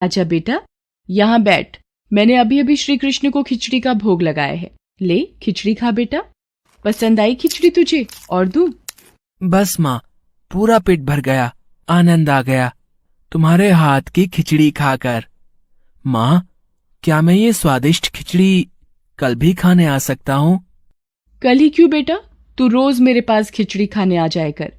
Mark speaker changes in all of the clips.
Speaker 1: अच्छा बेटा, यहाँ बैठ। मैंने अभी अभी श्री कृष्ण को खिचड़ी का भोग लगाया है। ले खिचड़ी खा बेटा। पसंद आई खिचड़ी तुझे? और दूं?
Speaker 2: बस माँ, पूरा पेट भर गया, आनंद आ गया तुम्हारे हाथ की खिचड़ी खाकर। माँ, क्या मैं ये स्वादिष्ट खिचड़ी कल भी खाने आ सकता हूँ?
Speaker 1: कल ही क्यों बेटा, तू रोज मेरे पास खिचड़ी खाने आ जाया कर।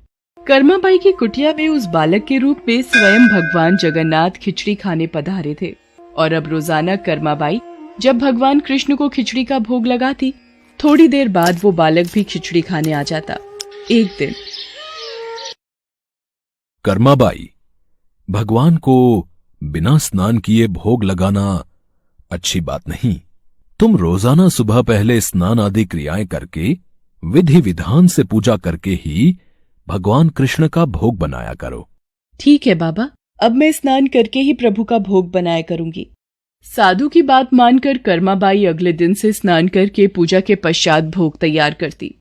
Speaker 1: कर्माबाई की कुटिया में उस बालक के रूप में स्वयं भगवान जगन्नाथ खिचड़ी खाने पधारे थे और अब रोजाना कर्माबाई जब भगवान कृष्ण को खिचड़ी का भोग लगाती, थोड़ी देर बाद वो बालक भी खिचड़ी खाने आ जाता। एक दिन
Speaker 3: कर्माबाई, भगवान को बिना स्नान किए भोग लगाना अच्छी बात नहीं। तुम रोजाना सुबह पहले स्नान आदि क्रियाएं करके विधि विधान से पूजा करके ही भगवान कृष्ण का भोग बनाया करो।
Speaker 1: ठीक है बाबा, अब मैं स्नान करके ही प्रभु का भोग बनाया करूंगी। साधु की बात मानकर कर्माबाई अगले दिन से स्नान करके पूजा के पश्चात भोग तैयार करती।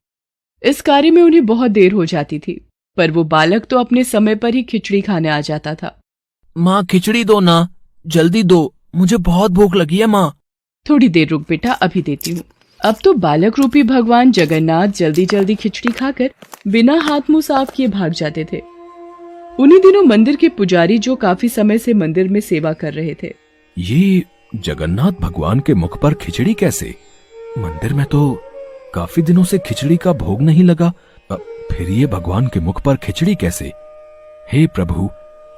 Speaker 1: इस कार्य में उन्हें बहुत देर हो जाती थी, पर वो बालक तो अपने समय पर ही खिचड़ी खाने आ जाता था।
Speaker 2: माँ, खिचड़ी दो ना, जल्दी दो, मुझे बहुत भूख लगी है माँ।
Speaker 1: थोड़ी देर रुक बेटा, अभी देती हूँ। अब तो बालक रूपी भगवान जगन्नाथ जल्दी जल्दी खिचड़ी खाकर बिना हाथ मुंह साफ किए भाग जाते थे। उन्हीं दिनों मंदिर के पुजारी, जो काफी समय से मंदिर में सेवा कर रहे थे,
Speaker 3: ये जगन्नाथ भगवान के मुख पर खिचड़ी कैसे? मंदिर में तो काफी दिनों से खिचड़ी का भोग नहीं लगा, फिर ये भगवान के मुख पर खिचड़ी कैसे? हे प्रभु,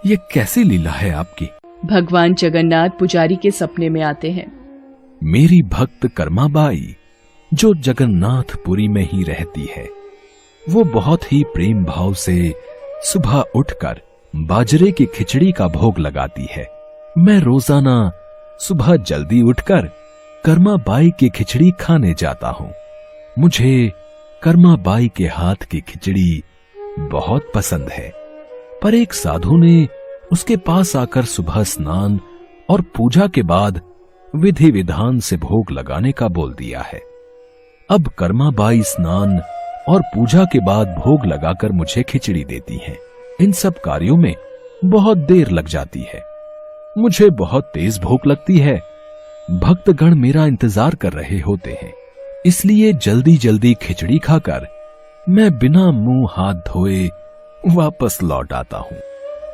Speaker 3: ये कैसी लीला है आपकी?
Speaker 1: भगवान जगन्नाथ पुजारी के सपने में आते हैं।
Speaker 3: मेरी भक्त कर्माबाई, जो जगन्नाथपुरी में ही रहती है, वो बहुत ही प्रेम भाव से सुबह उठकर बाजरे की खिचड़ी का भोग लगाती है। मैं रोजाना सुबह जल्दी उठकर कर्माबाई की खिचड़ी खाने जाता हूँ। मुझे कर्माबाई के हाथ की खिचड़ी बहुत पसंद है। पर एक साधु ने उसके पास आकर सुबह स्नान और पूजा के बाद विधि विधान से भोग लगाने का बोल दिया है। अब कर्माबाई स्नान और पूजा के बाद भोग लगाकर मुझे खिचड़ी देती हैं। इन सब कार्यों में बहुत देर लग जाती है। मुझे बहुत तेज भूख लगती है। भक्तगण मेरा इंतजार कर रहे होते हैं, इसलिए जल्दी जल्दी खिचड़ी खाकर मैं बिना मुंह हाथ धोए वापस लौट आता हूँ।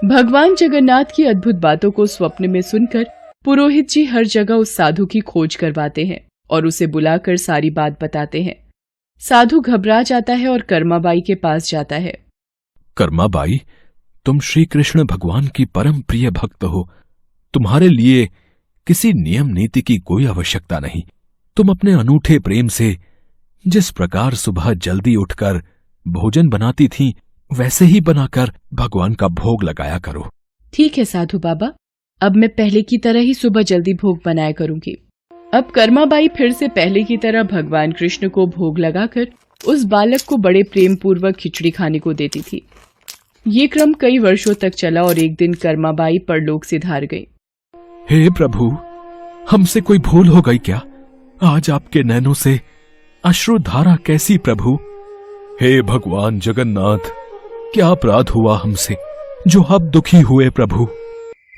Speaker 1: भगवान जगन्नाथ की अद्भुत बातों को स्वप्न में सुनकर पुरोहित जी हर जगह उस साधु की खोज करवाते हैं और उसे बुलाकर सारी बात बताते हैं। साधु घबरा जाता है और कर्माबाई के पास जाता है।
Speaker 3: कर्माबाई, तुम श्री कृष्ण भगवान की परम प्रिय भक्त हो। तुम्हारे लिए किसी नियम नीति की कोई आवश्यकता नहीं। तुम अपने अनूठे प्रेम से जिस प्रकार सुबह जल्दी उठकर भोजन बनाती थी, वैसे ही बनाकर भगवान का भोग लगाया करो।
Speaker 1: ठीक है साधु बाबा, अब मैं पहले की तरह ही सुबह जल्दी भोग बनाया करूंगी। अब कर्माबाई फिर से पहले की तरह भगवान कृष्ण को भोग लगाकर उस बालक को बड़े प्रेम पूर्वक खिचड़ी खाने को देती थी। ये क्रम कई वर्षों तक चला और एक दिन कर्माबाई परलोक सिधार गई।
Speaker 3: हे प्रभु, हमसे कोई भूल हो गई क्या? आज आपके नैनों से अश्रुधारा कैसी प्रभु? हे भगवान जगन्नाथ, क्या अपराध हुआ हमसे जो अब दुखी हुए प्रभु?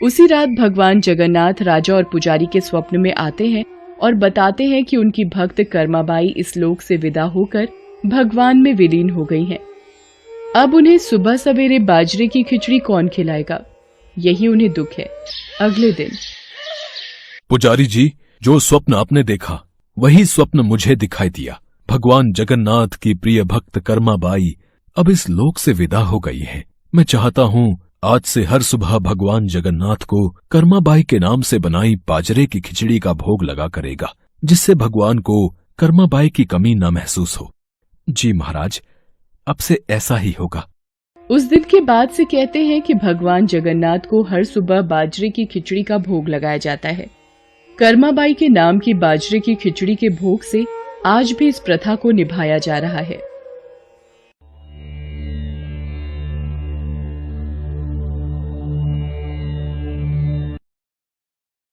Speaker 1: उसी रात भगवान जगन्नाथ राजा और पुजारी के स्वप्न में आते हैं और बताते हैं कि उनकी भक्त कर्माबाई इस लोक से विदा होकर भगवान में विलीन हो गई हैं। अब उन्हें सुबह सवेरे बाजरे की खिचड़ी कौन खिलाएगा, यही उन्हें दुख है। अगले दिन
Speaker 3: पुजारी जी, जो स्वप्न आपने देखा वही स्वप्न मुझे दिखाई दिया। भगवान जगन्नाथ की प्रिय भक्त कर्माबाई अब इस लोक से विदा हो गई है। मैं चाहता हूँ आज से हर सुबह भगवान जगन्नाथ को कर्माबाई के नाम से बनाई बाजरे की खिचड़ी का भोग लगा करेगा, जिससे भगवान को कर्माबाई की कमी न महसूस हो। जी महाराज, अब से ऐसा ही होगा।
Speaker 1: उस दिन के बाद से कहते हैं कि भगवान जगन्नाथ को हर सुबह बाजरे की खिचड़ी का भोग लगाया जाता है। कर्माबाई के नाम की बाजरे की खिचड़ी के भोग से आज भी इस प्रथा को निभाया जा रहा है।